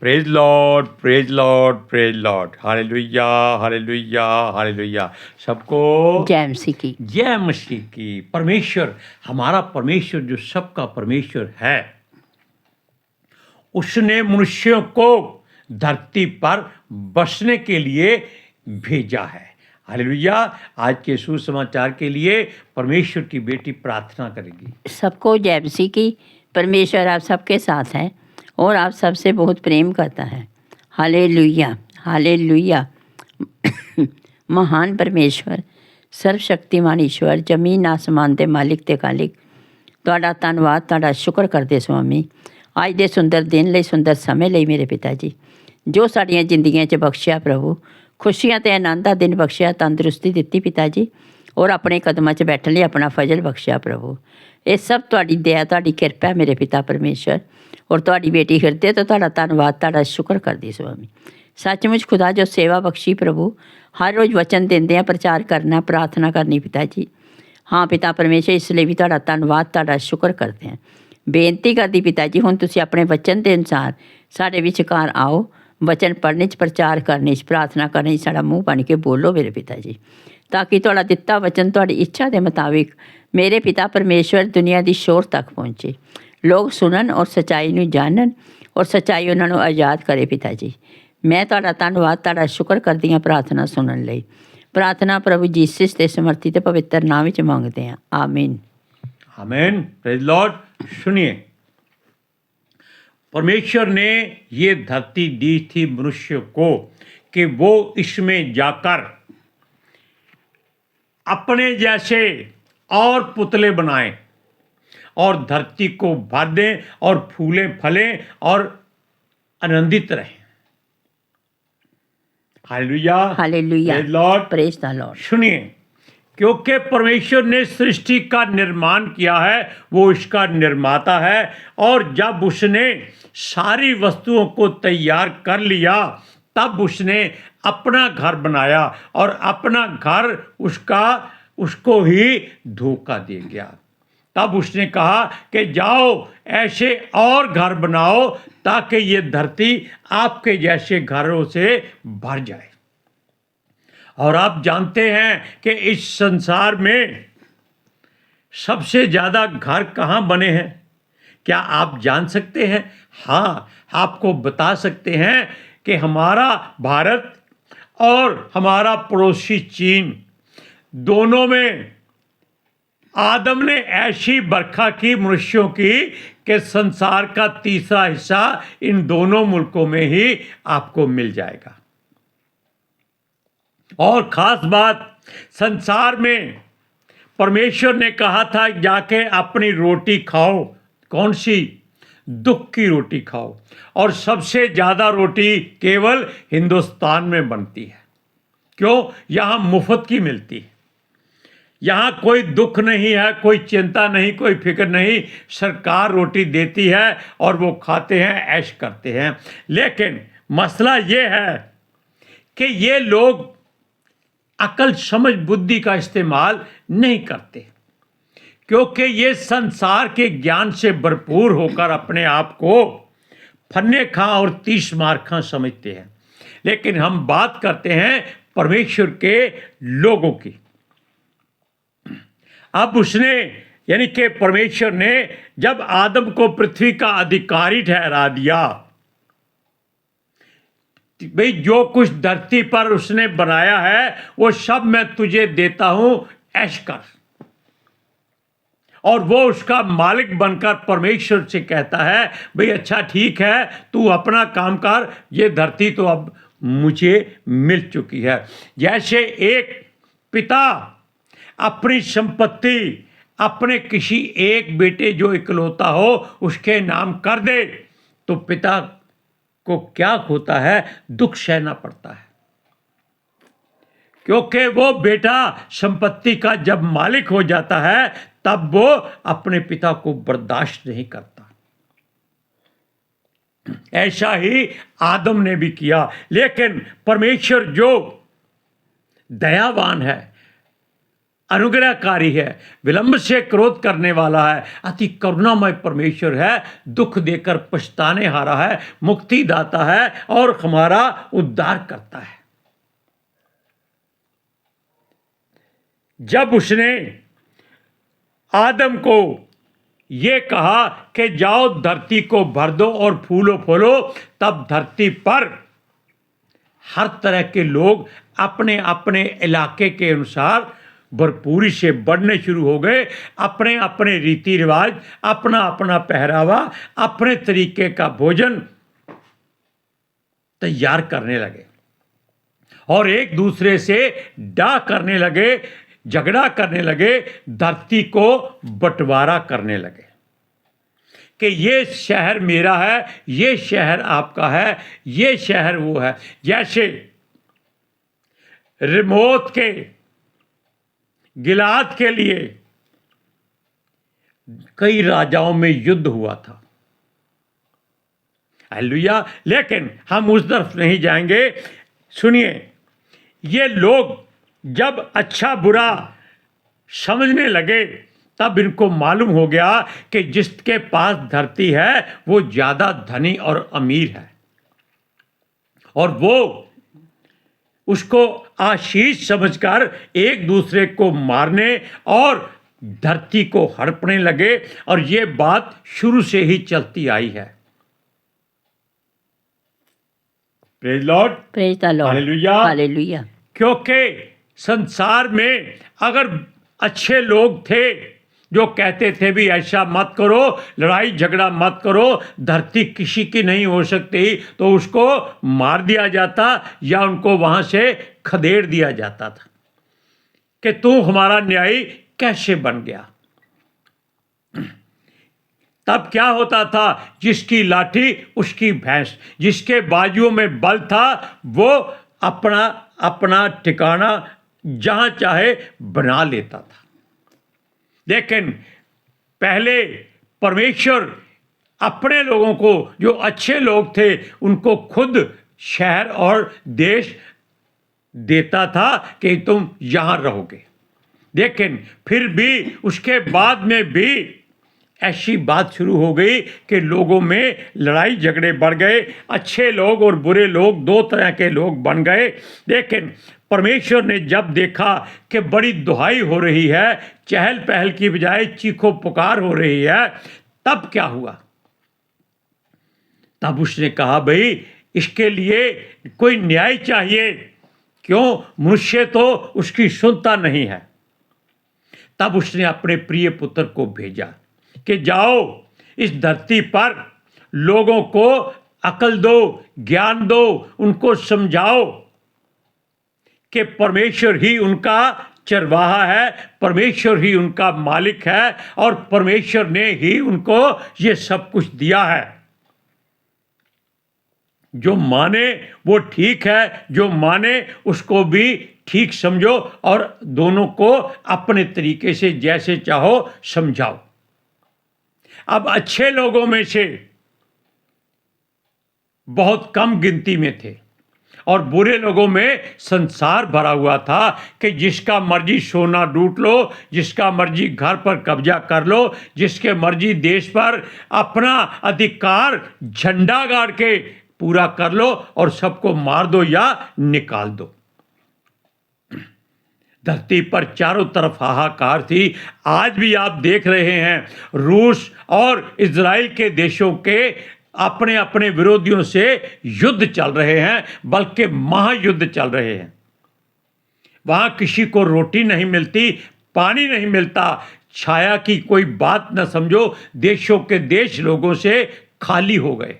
Praise Lord, praise Lord, praise Lord. Hallelujah, hallelujah, hallelujah. सबको जय मसीह की। जय मसीह की। परमेश्वर, हमारा परमेश्वर जो सबका परमेश्वर है, उसने मनुष्यों को धरती पर बसने के लिए भेजा है। हालेलुया। आज के सुसमाचार के लिए परमेश्वर की बेटी प्रार्थना करेगी। सबको जय मसीह की। परमेश्वर आप सबके साथ है और आप सबसे बहुत प्रेम करता है। Hallelujah, hallelujah. महान परमेश्वर, सर्वशक्तिमान ईश्वर, जमीन आसमान ਦੇ ਮਾਲਿਕ ਤੇ ਖਾਲਿਕ, ਤੁਹਾਡਾ ਧੰਨਵਾਦ, ਤੁਹਾਡਾ ਸ਼ੁਕਰ ਕਰਦੇ ਸੁਆਮੀ ਅੱਜ ਦੇ ਸੁੰਦਰ ਦਿਨ ਲਈ, ਸੁੰਦਰ ਸਮੇਂ ਲਈ ਮੇਰੇ ਪਿਤਾ ਜੀ, ਜੋ ਸਾਡੀਆਂ ਜ਼ਿੰਦਗੀਆਂ 'ਚ ਬਖਸ਼ਿਆ ਪ੍ਰਭੂ, ਖੁਸ਼ੀਆਂ ਤੇ ਆਨੰਦ ਦਾ ਦਿਨ ਬਖਸ਼ਿਆ, ਤੰਦਰੁਸਤੀ ਦਿੱਤੀ ਪਿਤਾ ਜੀ, ਔਰ ਆਪਣੇ ਕਦਮਾਂ 'ਚ ਬੈਠਣ ਲਈ ਆਪਣਾ ਫਜ਼ਲ ਬਖਸ਼ਿਆ ਪ੍ਰਭੂ। ਇਹ ਸਭ ਤੁਹਾਡੀ ਦਇਆ, ਤੁਹਾਡੀ ਕਿਰਪਾ ਮੇਰੇ ਪਿਤਾ ਪਰਮੇਸ਼ਰ, ਔਰ ਤੁਹਾਡੀ ਬੇਟੀ ਹਿਰਦੇ ਤੋਂ ਤੁਹਾਡਾ ਧੰਨਵਾਦ, ਤੁਹਾਡਾ ਸ਼ੁਕਰ ਕਰਦੀ ਸੁਆਮੀ। सचमुच खुदा जो सेवा बख्शी प्रभु, हर रोज़ वचन देंदे हैं, प्रचार करना, प्रार्थना करनी पिता जी। हाँ पिता परमेश्वर, इसलिए भी तुहाडा धन्नवाद, तुहाडा शुक्र करते हैं। बेनती करदी पिता जी, हुण तुसीं अपने वचन के अनुसार साडे विचकार आओ, वचन पढ़ने च, प्रचार करने च, प्रार्थना करने च साडा मूँह बन के बोलो मेरे पिता जी, ताकि तुहाडा दिता वचन तुहाडी इच्छा के मुताबिक मेरे पिता परमेश्वर दुनिया की शोर तक पहुँचे, लोग सुनन और सच्चाई नूं जानन, और सच्चाई उन्हां नूं आज़ाद करे पिता जी। मैं तुहाडा धन्नवाद, तुहाडा शुक्र करदी हाँ प्रार्थना सुनन लई। प्रार्थना प्रभु जीसस के समर्थी ते पवित्र नाम विच मंगदे हैं, आमीन। आमीन। Praise Lord. सुनिए, परमेश्वर ने ये धरती दी थी मनुष्य को कि वो इसमें जाकर अपने जैसे और पुतले बनाएं और धरती को भर दें और फूले फले और आनंदित रहें। Hallelujah, hallelujah, praise Lord, praise the Lord. सुनिए, क्योंकि परमेश्वर ने सृष्टि का निर्माण किया है, वो इसका निर्माता है, और जब उसने सारी वस्तुओं को तैयार कर लिया, तब उसने अपना घर बनाया, और अपना घर उसको ही धोखा दे गया। तब उसने कहा कि जाओ ऐसे और घर बनाओ ताकि ये धरती आपके जैसे घरों से भर जाए। और आप जानते हैं कि इस संसार में सबसे ज़्यादा घर कहाँ बने हैं? क्या आप जान सकते हैं? हाँ, आपको बता सकते हैं कि हमारा भारत और हमारा पड़ोसी चीन, दोनों में आदम ने ऐसी बरखा की मनुष्यों की कि संसार का तीसरा हिस्सा इन दोनों मुल्कों में ही आपको मिल जाएगा। और खास बात, संसार में परमेश्वर ने कहा था जाके अपनी रोटी खाओ। कौन सी? दुख की रोटी खाओ। और सबसे ज़्यादा रोटी केवल हिंदुस्तान में बनती है। क्यों? यहाँ मुफ्त की मिलती है। यहाँ कोई दुख नहीं है, कोई चिंता नहीं, कोई फिक्र नहीं। सरकार रोटी देती है और वो खाते हैं, ऐश करते हैं। लेकिन मसला ये है कि ये लोग अकल, समझ, बुद्धि का इस्तेमाल नहीं करते, क्योंकि ये संसार के ज्ञान से भरपूर होकर अपने आप को फन्ने खां और 30 मार खां समझते हैं। लेकिन हम बात करते हैं परमेश्वर के लोगों की। अब उसने, यानी कि परमेश्वर ने जब आदम को पृथ्वी का अधिकारी ठहरा दिया, भाई जो कुछ धरती पर उसने बनाया है वो सब मैं तुझे देता हूं, ऐश कर। और वो उसका मालिक बनकर परमेश्वर से कहता है, भाई अच्छा ठीक है, तू अपना काम कर, ये धरती तो अब मुझे मिल चुकी है। जैसे एक पिता अपनी संपत्ति अपने किसी एक बेटे जो इकलौता हो उसके नाम कर दे, तो पिता को क्या होता है? दुख सहना पड़ता है, क्योंकि वो बेटा संपत्ति का जब मालिक हो जाता है तब वो अपने पिता को बर्दाश्त नहीं करता। ऐसा ही आदम ने भी किया। लेकिन परमेश्वर जो दयावान है, अनुग्रहकारी है, विलंब से क्रोध करने वाला है, अति करुणामय परमेश्वर है, दुख देकर पछताने हारा है, मुक्ति दाता है और हमारा उद्धार करता है। जब उसने आदम को ये कहा कि जाओ धरती को भर दो और फूलो फूलो, तब धरती पर हर तरह के लोग अपने अपने इलाके के अनुसार भरपूरी से बढ़ने शुरू हो गए। अपने अपने रीति रिवाज, अपना अपना पहरावा, अपने तरीके का भोजन तैयार करने लगे और एक दूसरे से डा करने लगे, झगड़ा करने लगे, धरती को बंटवारा करने लगे कि ये शहर मेरा है, ये शहर आपका है, ये शहर वो है। जैसे रिमोत के गिलाद के लिए कई राजाओं में युद्ध हुआ था। हालेलुया। लेकिन हम उस तरफ नहीं जाएंगे। सुनिए, ये लोग जब अच्छा बुरा समझने लगे तब इनको मालूम हो गया कि जिसके पास धरती है वो ज़्यादा धनी और अमीर है और वो उसको आशीष समझकर एक दूसरे को मारने और धरती को हड़पने लगे और ये बात शुरू से ही चलती आई है। Praise Lord, praise the Lord, hallelujah, hallelujah. क्योंकि संसार में अगर अच्छे लोग थे जो कहते थे भी ऐसा मत करो, लड़ाई झगड़ा मत करो, धरती किसी की नहीं हो सकती, तो उसको मार दिया जाता या उनको वहां से खदेड़ दिया जाता था कि तू हमारा न्यायी कैसे बन गया। तब क्या होता था, जिसकी लाठी उसकी भैंस, जिसके बाजुओं में बल था वो अपना अपना ठिकाना जहां चाहे बना लेता था। लेकिन पहले परमेश्वर अपने लोगों को, जो अच्छे लोग थे, उनको खुद शहर और देश देता था कि तुम यहां रहोगे। लेकिन फिर भी उसके बाद में भी ऐसी बात शुरू हो गई कि लोगों में लड़ाई झगड़े बढ़ गए, अच्छे लोग और बुरे लोग दो तरह के लोग बन गए। लेकिन परमेश्वर ने जब देखा कि बड़ी दुहाई हो रही है, चहल पहल की बजाय चीखो पुकार हो रही है, तब क्या हुआ? तब उसने कहा भाई इसके लिए कोई न्याय चाहिए। क्यों? मनुष्य तो उसकी सुनता नहीं है। तब उसने अपने प्रिय पुत्र को भेजा कि जाओ इस धरती पर लोगों को अकल दो, ज्ञान दो, उनको समझाओ कि परमेश्वर ही उनका चरवाहा है, परमेश्वर ही उनका मालिक है और परमेश्वर ने ही उनको ये सब कुछ दिया है। जो माने वो ठीक है, जो माने उसको भी ठीक समझो और दोनों को अपने तरीके से जैसे चाहो समझाओ। अब अच्छे लोगों में से बहुत कम गिनती में थे और बुरे लोगों में संसार भरा हुआ था कि जिसका मर्जी सोना लूट लो, जिसका मर्जी घर पर कब्जा कर लो, जिसके मर्जी देश पर अपना अधिकार झंडा गाड़ के पूरा कर लो और सबको मार दो या निकाल दो। धरती पर चारों तरफ हाहाकार थी। आज भी आप देख रहे हैं रूस और इजराइल के देशों के अपने अपने विरोधियों से युद्ध चल रहे हैं, बल्कि महायुद्ध चल रहे हैं। वहां किसी को रोटी नहीं मिलती, पानी नहीं मिलता, छाया की कोई बात न समझो। देशों के देश लोगों से खाली हो गए।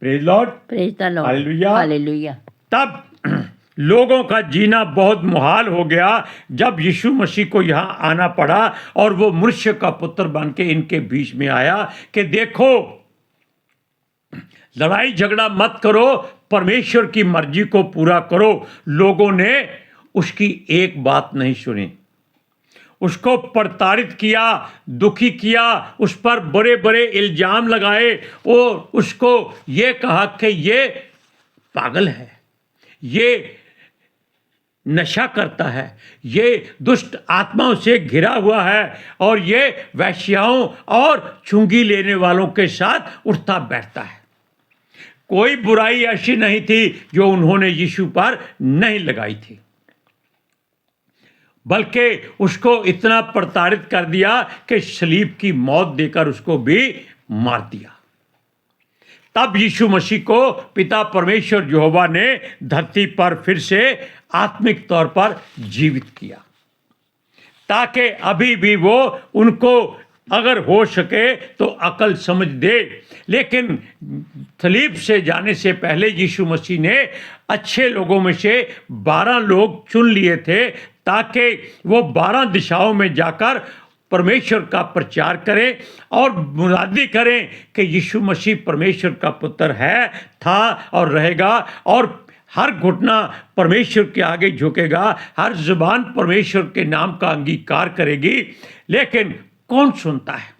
Praise Lord, praise the Lord, hallelujah, hallelujah. तब लोगों का जीना बहुत मुहाल हो गया जब यीशु मसीह को यहाँ आना पड़ा और वो मनुष्य का पुत्र बन के इनके बीच में आया कि देखो लड़ाई झगड़ा मत करो, परमेश्वर की मर्जी को पूरा करो। लोगों ने उसकी एक बात नहीं सुनी, उसको प्रताड़ित किया, दुखी किया, उस पर बड़े बड़े इल्जाम लगाए और उसको ये कहा कि ये पागल है, ये नशा करता है, ये दुष्ट आत्माओं से घिरा हुआ है और ये वैश्याओं और चुंगी लेने वालों के साथ उठता बैठता है। कोई बुराई ऐसी नहीं थी जो उन्होंने यीशु पर नहीं लगाई थी, बल्कि उसको इतना प्रताड़ित कर दिया कि सलीब की मौत देकर उसको भी मार दिया। तब यीशु मसीह को पिता परमेश्वर यहोवा ने धरती पर फिर से आत्मिक तौर पर जीवित किया, ताकि अभी भी वो उनको अगर हो सके तो अकल समझ दे। लेकिन सलीब से जाने से पहले यीशु मसीह ने अच्छे लोगों में से 12 लोग चुन लिए थे, ताकि वो 12 दिशाओं में जाकर परमेश्वर का प्रचार करें और मुनादी करें कि यीशु मसीह परमेश्वर का पुत्र है, था और रहेगा, और हर घुटना परमेश्वर के आगे झुकेगा, हर जुबान परमेश्वर के नाम का अंगीकार करेगी। लेकिन कौन सुनता है?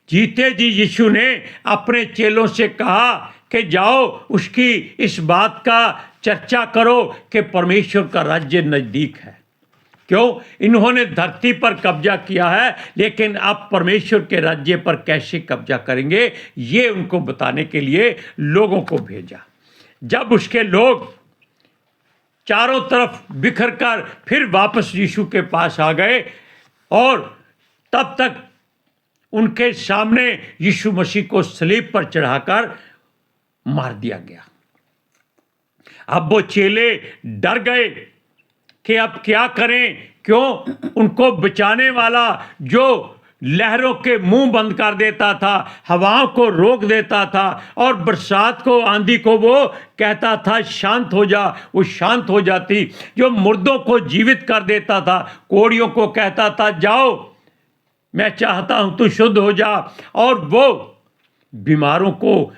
जीते जी यीशु ने अपने चेलों से कहा कि जाओ उसकी इस बात का चर्चा करो कि परमेश्वर का राज्य नजदीक है। क्यों? इन्होंने धरती पर कब्जा किया है, लेकिन अब परमेश्वर के राज्य पर कैसे कब्जा करेंगे, ये उनको बताने के लिए लोगों को भेजा। जब उसके लोग चारों तरफ बिखर कर फिर वापस यीशु के पास आ गए और तब तक उनके सामने यीशु मसीह को सलीब पर चढ़ाकर मार दिया गया। अब वो चेले डर गए कि अब क्या करें। क्यों? उनको बचाने वाला जो लहरों के मुंह बंद कर देता था, हवाओं को रोक देता था और बरसात को, आंधी को वो कहता था शांत हो जा, वो शांत हो जाती। जो मुर्दों को जीवित कर देता था, कोड़ियों को कहता था जाओ, मैं चाहता हूं तू शुद्ध हो जा, और वो बीमारों को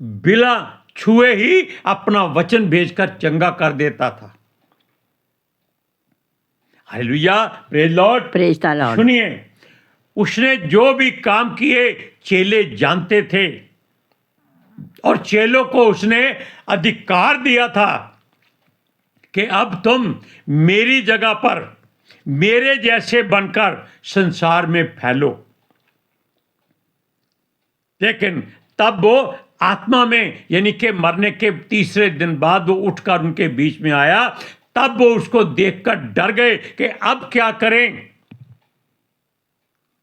बिना छुए ही अपना वचन भेजकर चंगा कर देता था। Hallelujah, praise Lord, praise the Lord. सुनिए, उसने जो भी काम किए चेले जानते थे, और चेलों को उसने अधिकार दिया था कि अब तुम मेरी जगह पर मेरे जैसे बनकर संसार में फैलो। लेकिन तब वो आत्मा में, यानी कि मरने के तीसरे दिन बाद वो उठकर उनके बीच में आया। तब वो उसको देखकर डर गए कि अब क्या करें।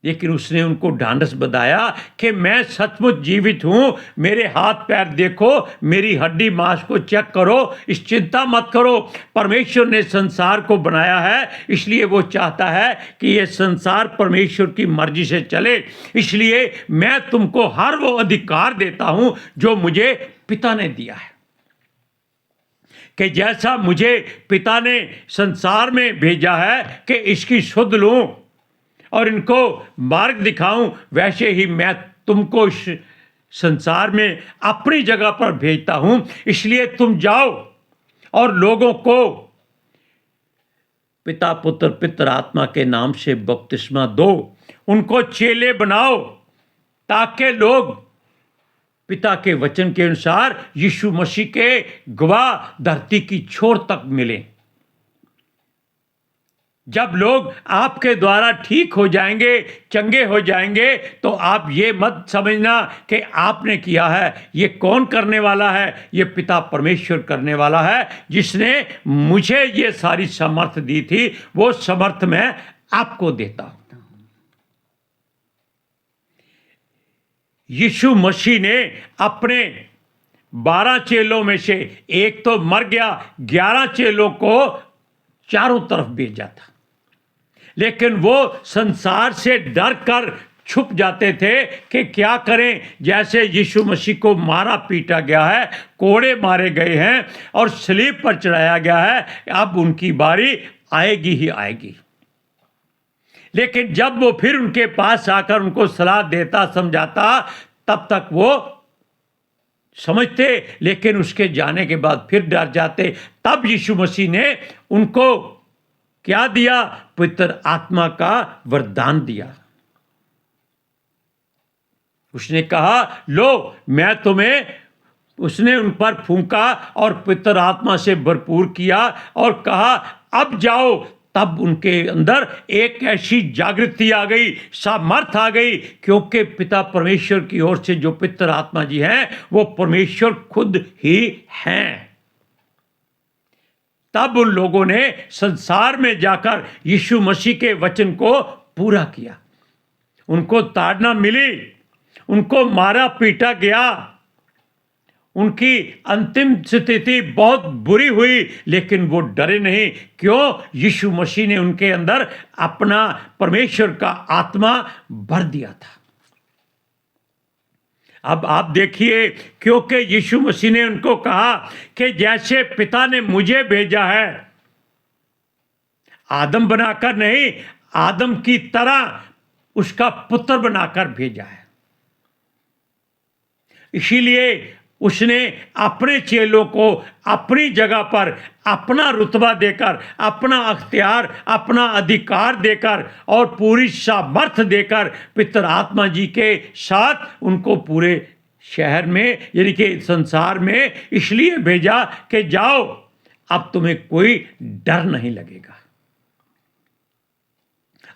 लेकिन उसने उनको ढांढस बताया कि मैं सचमुच जीवित हूं, मेरे हाथ पैर देखो, मेरी हड्डी मांस को चेक करो, इस चिंता मत करो। परमेश्वर ने संसार को बनाया है, इसलिए वो चाहता है कि ये संसार परमेश्वर की मर्जी से चले। इसलिए मैं तुमको हर वो अधिकार देता हूं जो मुझे पिता ने दिया है, कि जैसा मुझे पिता ने संसार में भेजा है कि इसकी सुध लूं और इनको मार्ग दिखाऊं, वैसे ही मैं तुमको इस संसार में अपनी जगह पर भेजता हूं। इसलिए तुम जाओ और लोगों को पिता, पुत्र, पितर आत्मा के नाम से बपतिस्मा दो, उनको चेले बनाओ, ताकि लोग पिता के वचन के अनुसार यीशु मसीह के गवाह धरती की छोर तक मिले। जब लोग आपके द्वारा ठीक हो जाएंगे, चंगे हो जाएंगे, तो आप ये मत समझना कि आपने किया है। ये कौन करने वाला है? ये पिता परमेश्वर करने वाला है, जिसने मुझे ये सारी समर्थ दी थी। वो समर्थ मैं आपको देता हूं। यीशु मसीह ने अपने 12 चेलों में से एक तो मर गया, 11 चेलों को चारों तरफ भेजा था, लेकिन वो संसार से डर कर छुप जाते थे कि क्या करें। जैसे यीशु मसीह को मारा पीटा गया है, कोड़े मारे गए हैं और सलीब पर चढ़ाया गया है, अब उनकी बारी आएगी ही आएगी। लेकिन जब वो फिर उनके पास आकर उनको सलाह देता, समझाता, तब तक वो समझते, लेकिन उसके जाने के बाद फिर डर जाते। तब यीशु मसीह ने उनको क्या दिया? पवित्र आत्मा का वरदान दिया। उसने कहा, लो मैं तुम्हें उसने उन पर फूंका और पवित्र आत्मा से भरपूर किया और कहा, अब जाओ। तब उनके अंदर एक ऐसी जागृति आ गई, सामर्थ आ गई, क्योंकि पिता परमेश्वर की ओर से जो पवित्र आत्मा जी हैं वो परमेश्वर खुद ही हैं। तब उन लोगों ने संसार में जाकर यीशु मसीह के वचन को पूरा किया। उनको ताड़ना मिली, उनको मारा पीटा गया, उनकी अंतिम स्थिति बहुत बुरी हुई, लेकिन वो डरे नहीं। क्यों? यीशु मसीह ने उनके अंदर अपना परमेश्वर का आत्मा भर दिया था। अब आप देखिए, क्योंकि यीशु मसीह ने उनको कहा कि जैसे पिता ने मुझे भेजा है, आदम बनाकर नहीं, आदम की तरह उसका पुत्र बनाकर भेजा है। इसीलिए उसने अपने चेलों को अपनी जगह पर अपना रुतबा देकर, अपना अख्तियार, अपना अधिकार देकर और पूरी सामर्थ देकर पितर आत्मा जी के साथ उनको पूरे शहर में यानी कि संसार में इसलिए भेजा कि जाओ, अब तुम्हें कोई डर नहीं लगेगा।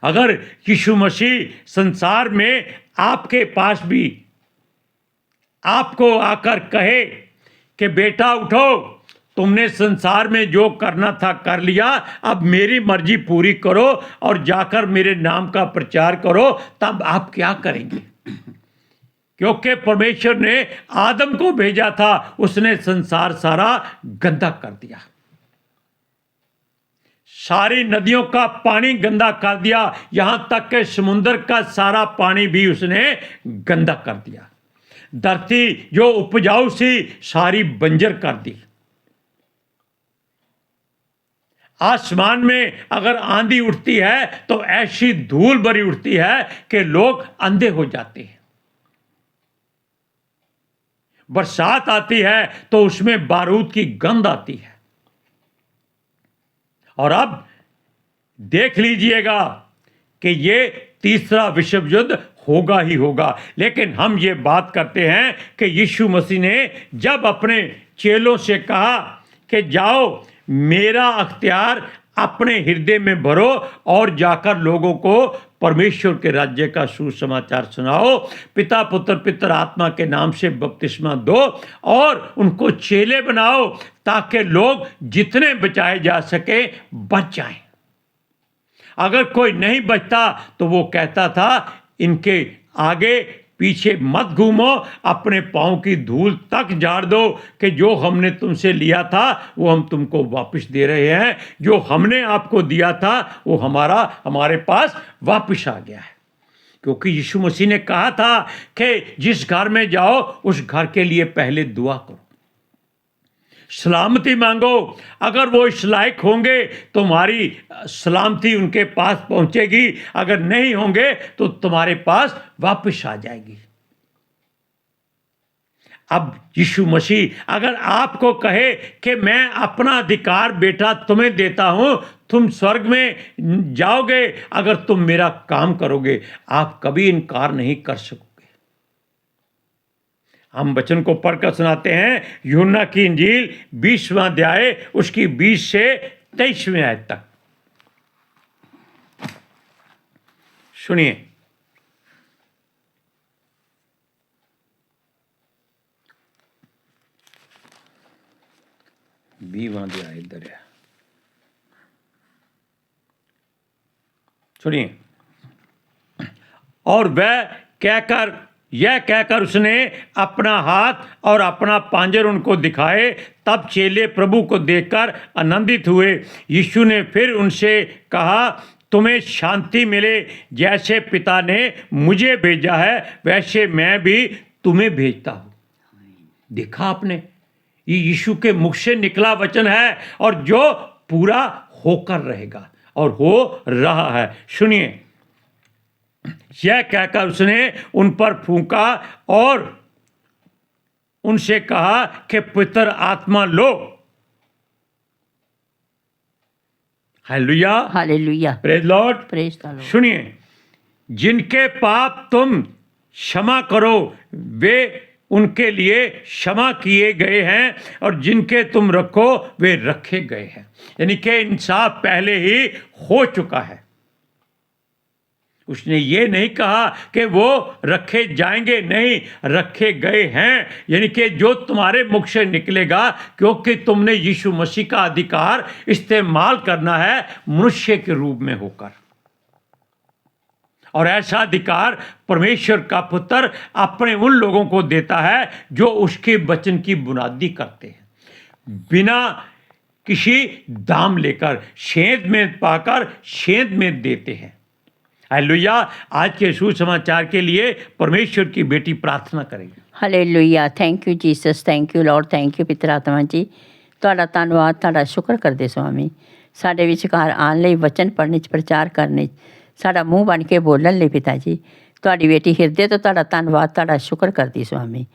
अगर यीशु मसीह संसार में आपके पास भी आपको आकर कहे कि बेटा उठो, तुमने संसार में जो करना था कर लिया, अब मेरी मर्जी पूरी करो और जाकर मेरे नाम का प्रचार करो, तब आप क्या करेंगे? क्योंकि परमेश्वर ने आदम को भेजा था, उसने संसार सारा गंदा कर दिया, सारी नदियों का पानी गंदा कर दिया, यहां तक कि समुद्र का सारा पानी भी उसने गंदा कर दिया। धरती जो उपजाऊ सी सारी बंजर कर दी। आसमान में अगर आंधी उठती है तो ऐसी धूल भरी उठती है कि लोग अंधे हो जाते हैं। बरसात आती है तो उसमें बारूद की गंध आती है। और अब देख लीजिएगा कि ये तीसरा विश्व युद्ध होगा ही होगा। लेकिन हम ये बात करते हैं कि यीशु मसीह ने जब अपने चेलों से कहा कि जाओ, मेरा अख्तियार अपने हृदय में भरो और जाकर लोगों को परमेश्वर के राज्य का सुसमाचार सुनाओ, पिता पुत्र पितर आत्मा के नाम से बपतिस्मा दो और उनको चेले बनाओ, ताकि लोग जितने बचाए जा सके बच जाएं। अगर कोई नहीं बचता तो वो कहता था, इनके आगे पीछे मत घूमो, अपने पांव की धूल तक झाड़ दो कि जो हमने तुमसे लिया था वो हम तुमको वापस दे रहे हैं, जो हमने आपको दिया था वो हमारे पास वापस आ गया है। क्योंकि यीशु मसीह ने कहा था कि जिस घर में जाओ उस घर के लिए पहले दुआ करो, सलामती मांगो। अगर वो इस लायक होंगे तो तुम्हारी सलामती उनके पास पहुंचेगी, अगर नहीं होंगे तो तुम्हारे पास वापस आ जाएगी। अब यीशु मसीह अगर आपको कहे कि मैं अपना अधिकार बेटा तुम्हें देता हूं, तुम स्वर्ग में जाओगे अगर तुम मेरा काम करोगे, आप कभी इनकार नहीं कर सकोगे। हम वचन को पढ़कर सुनाते हैं, यूहन्ना की इंजील 20वां अध्याय उसकी 20 से 23वें आयत तक सुनिए। सुनिए। और यह कहकर उसने अपना हाथ और अपना पांजर उनको दिखाए। तब चेले प्रभु को देखकर आनंदित हुए। यीशु ने फिर उनसे कहा, तुम्हें शांति मिले। जैसे पिता ने मुझे भेजा है वैसे मैं भी तुम्हें भेजता हूँ। देखा आपने, ये यीशु के मुख से निकला वचन है और जो पूरा होकर रहेगा और हो रहा है। सुनिए। यह कहकर उसने उन पर फूंका और उनसे कहा कि पवित्र आत्मा लो। Hallelujah, hallelujah, praise Lord, praise the Lord. सुनिए। जिनके पाप तुम क्षमा करो वे उनके लिए क्षमा किए गए हैं, और जिनके तुम रखो वे रखे गए हैं। यानी कि इंसाफ पहले ही हो चुका है। उसने ये नहीं कहा कि वो रखे जाएंगे, नहीं, रखे गए हैं। यानी कि जो तुम्हारे मुख से निकलेगा, क्योंकि तुमने यीशु मसीह का अधिकार इस्तेमाल करना है मनुष्य के रूप में होकर, और ऐसा अधिकार परमेश्वर का पुत्र अपने उन लोगों को देता है जो उसके वचन की बुनियादी करते हैं, बिना किसी दाम लेकर, सेंध में पाकर सेंध में देते हैं। हालेलुया। आज के सुसमाचार के लिए परमेश्वर की बेटी प्रार्थना करेगी। Hallelujah. Thank you Jesus, thank you Lord, thank you ਪਿਤਾ ਆਤਮਾ ਜੀ। ਤੁਹਾਡਾ ਧੰਨਵਾਦ, ਤੁਹਾਡਾ ਸ਼ੁਕਰ ਕਰਦੇ ਸੁਆਮੀ, ਸਾਡੇ ਵਿਚਕਾਰ ਆਉਣ ਲਈ, ਵਚਨ ਪੜ੍ਹਨ 'ਚ, ਪ੍ਰਚਾਰ ਕਰਨ 'ਚ, ਸਾਡਾ ਮੂੰਹ ਬਣ ਕੇ ਬੋਲਣ ਲਈ ਪਿਤਾ ਜੀ। ਤੁਹਾਡੀ ਬੇਟੀ ਹਿਰਦੇ ਤੋਂ ਤੁਹਾਡਾ ਧੰਨਵਾਦ, ਤੁਹਾਡਾ ਸ਼ੁਕਰ ਕਰਦੀ ਸੁਆਮੀ।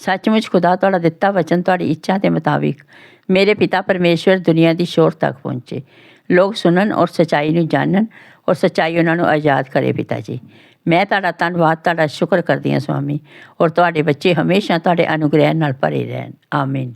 ਸੱਚਮੁੱਚ ਖੁਦਾ, ਤੁਹਾਡਾ ਦਿੱਤਾ ਵਚਨ ਤੁਹਾਡੀ ਇੱਛਾ ਦੇ ਮੁਤਾਬਿਕ ਮੇਰੇ ਪਿਤਾ ਪਰਮੇਸ਼ਵਰ ਦੁਨੀਆ ਦੀ ਸ਼ੋਰ ਤੱਕ ਪਹੁੰਚੇ, ਲੋਕ ਸੁਣਨ ਔਰ ਸੱਚਾਈ ਨੂੰ ਜਾਣਨ, ਔਰ ਸੱਚਾਈ ਉਹਨਾਂ ਨੂੰ ਆਜ਼ਾਦ ਕਰੇ ਪਿਤਾ ਜੀ। ਮੈਂ ਤੁਹਾਡਾ ਧੰਨਵਾਦ, ਤੁਹਾਡਾ ਸ਼ੁਕਰ ਕਰਦੀ ਹਾਂ स्वामी, और ਤੁਹਾਡੇ ਬੱਚੇ ਹਮੇਸ਼ਾ ਤੁਹਾਡੇ ਅਨੁਗ੍ਰਹਿ ਨਾਲ ਭਰੇ ਰਹਿਣ। ਆमीन।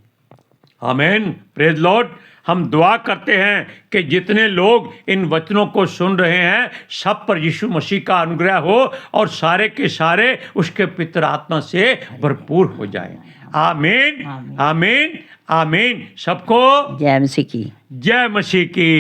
आमीन। Praise Lord. हम दुआ करते हैं कि जितने लोग इन वचनों को सुन रहे हैं, सब पर यीशु मसीह का अनुग्रह हो और सारे के सारे उसके पितर आत्मा से भरपूर हो जाए। आमीन, आमीन, आमीन। सबको जय मसीह की। जय मसीह की।